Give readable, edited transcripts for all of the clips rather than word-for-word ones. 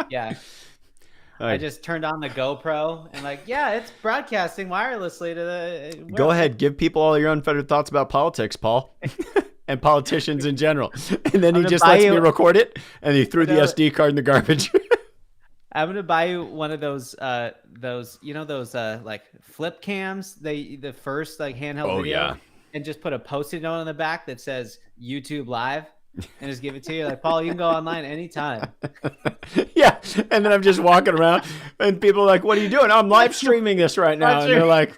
Yeah. All I right. just turned on the GoPro and like, yeah, it's broadcasting wirelessly to the Go world. ahead. Give people all your unfettered thoughts about politics, Paul, and politicians in general. And then I'm he gonna just buy lets me you. record it, and he threw the No, SD card in the garbage. I'm gonna buy you one of those those like flip cams, the first like handheld Oh, video, yeah. and just put a post-it note on the back that says YouTube Live, and just give it to you. Like, Paul, you can go online anytime. Yeah. And then I'm just walking around, and people are like, what are you doing? I'm live streaming this right now. And they're like,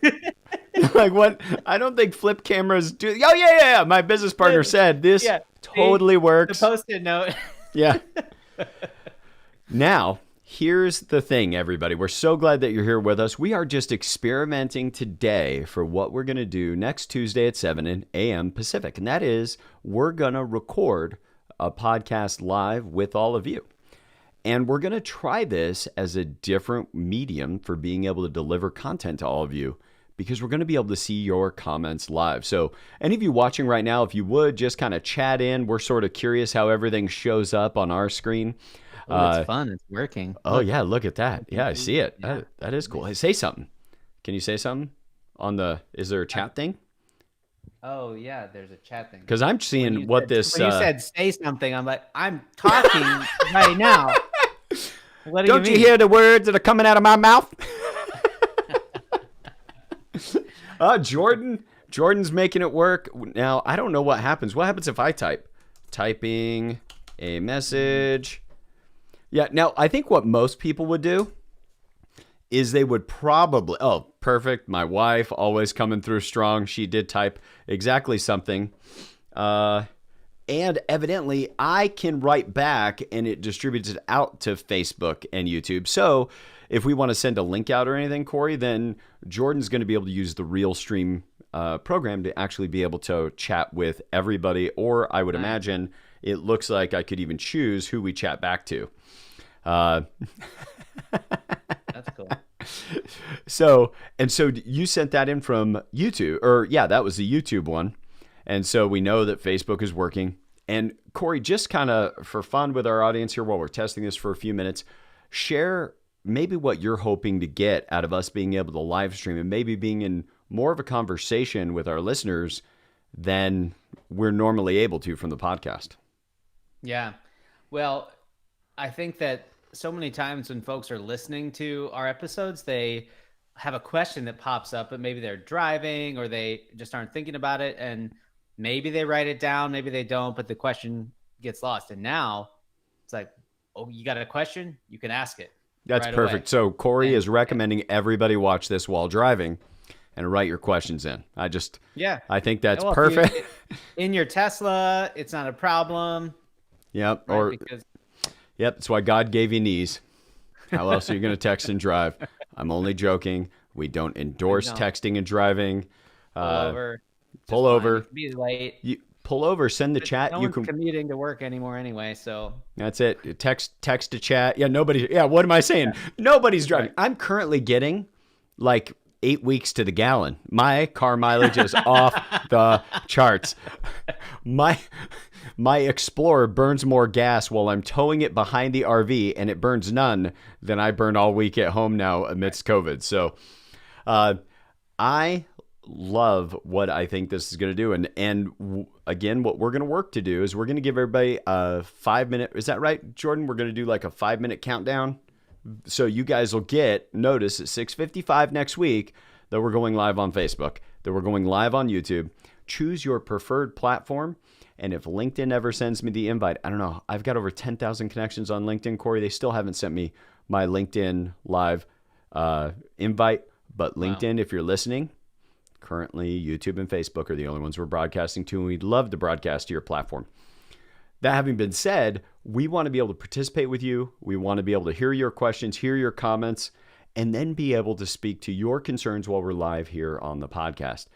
what? I don't think flip cameras do. Oh, yeah. My business partner said this Yeah, see, totally the works. post-it note. Yeah. Now, here's the thing, everybody. We're so glad that you're here with us. We are just experimenting today for what we're going to do next Tuesday at 7 a.m. Pacific. And that is, we're going to record a podcast live with all of you. And we're going to try this as a different medium for being able to deliver content to all of you, because we're going to be able to see your comments live. So any of you watching right now, if you would just kind of chat in, we're sort of curious how everything shows up on our screen. Oh, it's fun. It's working. Oh, yeah, look at that. Yeah, I see it. Yeah. That is cool. Hey, say something. Can you say something is there a chat thing? Oh, yeah, there's a chat thing. Because I'm seeing what this... When you said say something, I'm like, I'm talking right now. What do Don't you you mean? hear the words that are coming out of my mouth? Jordan's making it work. Now, I don't know what happens. What happens if I typing a message? Yeah, now I think what most people would do is they would probably, oh, perfect. My wife always coming through strong. She did type exactly something. And evidently I can write back and it distributes it out to Facebook and YouTube. So if we want to send a link out or anything, Corey, then Jordan's going to be able to use the Realstream program to actually be able to chat with everybody. Or I would imagine it looks like I could even choose who we chat back to. That's cool. So you sent that in from YouTube, or yeah, that was the YouTube one. And so we know that Facebook is working. And Corey, just kind of for fun with our audience here while we're testing this for a few minutes, share maybe what you're hoping to get out of us being able to live stream and maybe being in more of a conversation with our listeners than we're normally able to from the podcast. Yeah. Well, I think that so many times when folks are listening to our episodes, they have a question that pops up, but maybe they're driving or they just aren't thinking about it. And maybe they write it down, maybe they don't, but the question gets lost. And now it's like, oh, you got a question? You can ask it. That's right perfect. away. So Corey is recommending everybody watch this while driving and write your questions in. I think that's perfect. In your Tesla, it's not a problem. Yep. Right? Yep. That's why God gave you knees. How else are you going to text and drive? I'm only joking. We don't endorse texting and driving. Pull over. Be late. Pull over. Send the chat. No one's commuting to work anymore anyway, so that's it. Text to chat. Yeah. Nobody. Yeah. What am I saying? Yeah. Nobody's driving. Right. I'm currently getting like 8 weeks to the gallon. My car mileage is off the charts. My Explorer burns more gas while I'm towing it behind the RV, and it burns none than I burn all week at home now amidst COVID. So I love what I think this is going to do. And again, what we're going to work to do is we're going to give everybody a 5-minute. Is that right, Jordan? We're going to do like a 5-minute countdown. So you guys will get notice at 6:55 next week that we're going live on Facebook, that we're going live on YouTube. Choose your preferred platform. And if LinkedIn ever sends me the invite, I don't know. I've got over 10,000 connections on LinkedIn, Corey. They still haven't sent me my LinkedIn live invite. But LinkedIn, if you're listening, currently YouTube and Facebook are the only ones we're broadcasting to, and we'd love to broadcast to your platform. That having been said, we want to be able to participate with you. We want to be able to hear your questions, hear your comments, and then be able to speak to your concerns while we're live here on the podcast.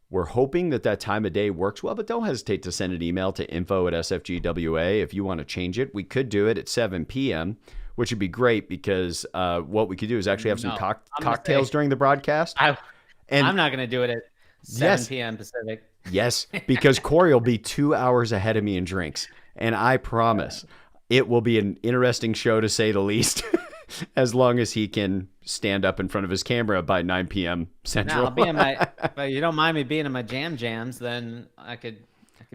We're hoping that time of day works well, but don't hesitate to send an email to info@sfgwa if you want to change it. We could do it at 7 p.m., which would be great because what we could do is actually have some cocktails during the broadcast. I'm not going to do it at 7 p.m. Pacific. Yes, because Corey will be 2 hours ahead of me in drinks. And I promise, It will be an interesting show to say the least, as long as he can stand up in front of his camera by 9 p.m. Now I'll Central. be in my. If you don't mind me being in my jams, then I could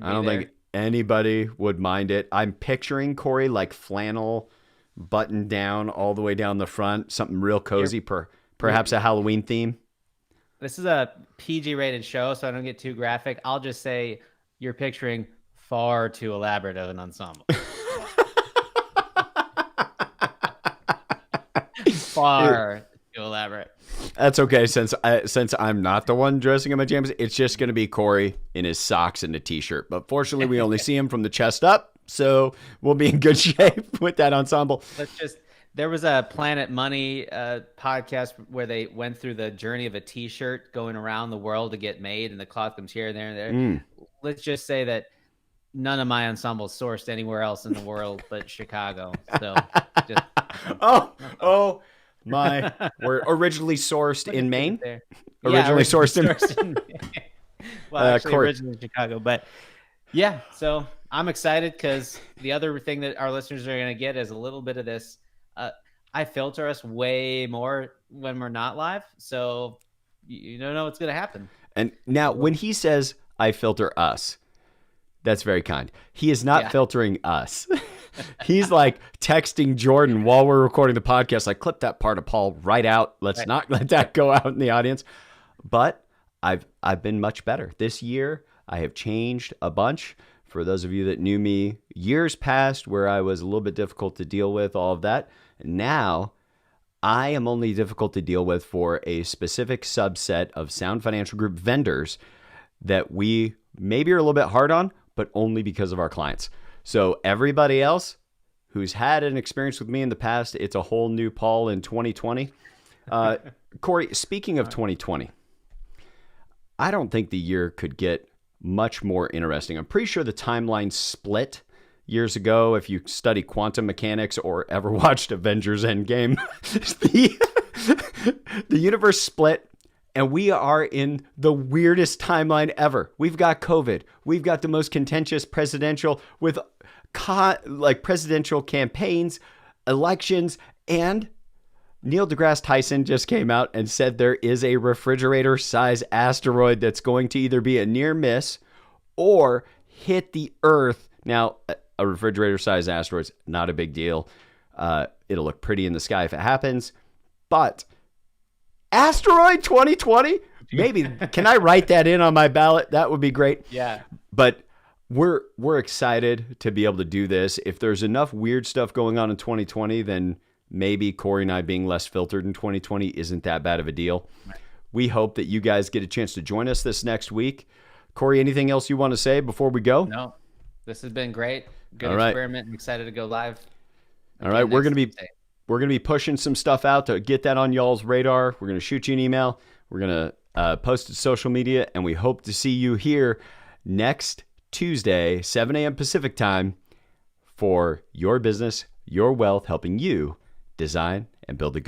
I be don't think there. anybody would mind it. I'm picturing Corey like flannel, buttoned down all the way down the front, something real You're, cozy, you're perhaps a Halloween theme. This is a PG rated show, so I don't get too graphic. I'll just say you're picturing far too elaborate of an ensemble. Far too elaborate. That's okay since I'm not the one dressing in my pajamas. It's just going to be Corey in his socks and a t-shirt. But fortunately, we only see him from the chest up, so we'll be in good shape with that ensemble. Let's just. There was a Planet Money podcast where they went through the journey of a T-shirt going around the world to get made, and the cloth comes here and there and there. Let's just say that none of my ensembles sourced anywhere else in the world but Chicago. So, just oh my! We're originally sourced in Maine. Yeah, Originally sourced in well, actually, originally in Chicago, but yeah. So I'm excited because the other thing that our listeners are going to get is a little bit of this. I filter us way more when we're not live, so you don't know what's going to happen. And now, when he says "I filter us," that's very kind. He is not filtering us. He's like texting Jordan while we're recording the podcast, like, clip that part of Paul right out. Let's not let that go out in the audience. But I've been much better this year. I have changed a bunch. For those of you that knew me years past, where I was a little bit difficult to deal with, all of that. Now, I am only difficult to deal with for a specific subset of Sound Financial Group vendors that we maybe are a little bit hard on, but only because of our clients. So everybody else who's had an experience with me in the past, it's a whole new Paul in 2020. Corey, speaking of 2020, I don't think the year could get much more interesting. I'm pretty sure the timeline split years ago. If you study quantum mechanics or ever watched Avengers Endgame, the universe split, and we are in the weirdest timeline ever. We've got COVID. We've got the most contentious presidential with presidential campaigns, elections, and Neil deGrasse Tyson just came out and said there is a refrigerator-sized asteroid that's going to either be a near miss or hit the Earth. Now, a refrigerator-sized asteroid's not a big deal. It'll look pretty in the sky if it happens. But asteroid 2020? Maybe. Can I write that in on my ballot? That would be great. Yeah. But we're excited to be able to do this. If there's enough weird stuff going on in 2020, then maybe Corey and I being less filtered in 2020 isn't that bad of a deal. Right. We hope that you guys get a chance to join us this next week. Corey, anything else you want to say before we go? No, this has been great. Good experiment. I'm excited to go live. All right, we're going to be pushing some stuff out to get that on y'all's radar. We're going to shoot you an email. We're going to post it to social media, and we hope to see you here next Tuesday, 7 a.m. Pacific time, for your business, your wealth, helping you design and build a